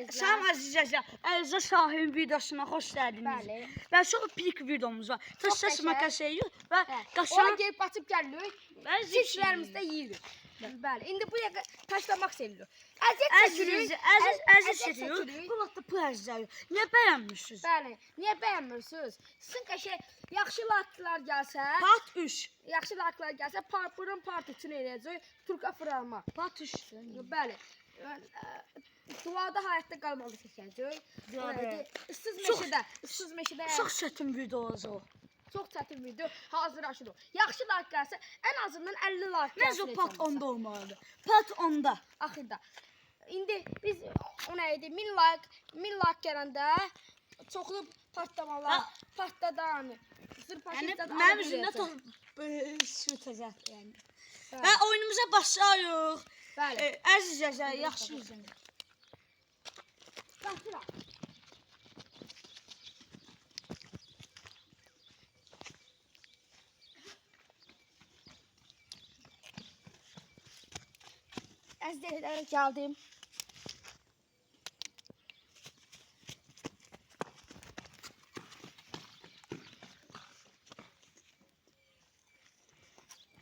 izləyicilər. Salam əziz izləyicilər. Əliza Şahin videosuna xoş gəldiniz. Bəli. Və çox pik videomuz var. Təşəkkür makasəyi və Ona qaşan gelib açıb gəlirik. və Zikirlərimiz də yeyirik. Bəli. İndi bu dəqiqə taşlamaq sevilir. Əziz çəkirik. Bu vaxtda bu əzizlər. Niyə bəyənmirsiniz? Bəli. Niyə bəyənmirsiniz? Sizin qəşəng yaxşı like'lar gəlsə, Part 3. yaxşı like'lar gəlsə, bunun part 3-ünü eləyəcək. Turka fıralma. Part 3. Bəli. Duada həyatda qalmalı seçəcək. Duada. Issız meşədə. Çox çətin video olacaq. Çox çətin video hazırlaşırıq. Yaxşı like gəlsə, ən azından 50 like Məncə o part 10-da olmalıdır. Part 10-da. Axırda. İndi biz o nə idi? 1000 like gələndə çoxlu partlamalar, partladan, zır Yəni partladan. mənim üzümdə sürtəcək yəni. Və oyunumuza başlayırıq. Bəli. Əziz izləyicilər, yaxşı izləyin. Başlayaq. Əzizlərə gəldim.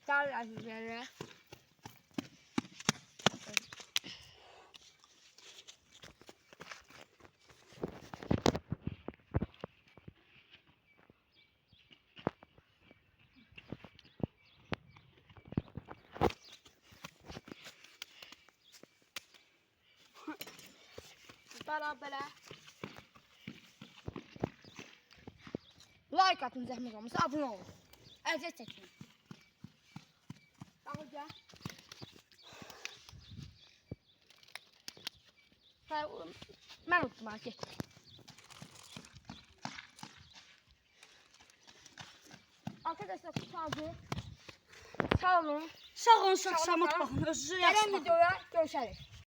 Gəl əzizlərə. Belə. Like atın zəhmət olmasa, abunə olun. Əziyyət çəkin. Bax gəl. Mən unuttum ki. Arkadaşlar tutalım. Sağ olun. Sağ olun, sağ-salamat baxın. Özünüzə yaxşı Gələn baxın. videoya görüşərik.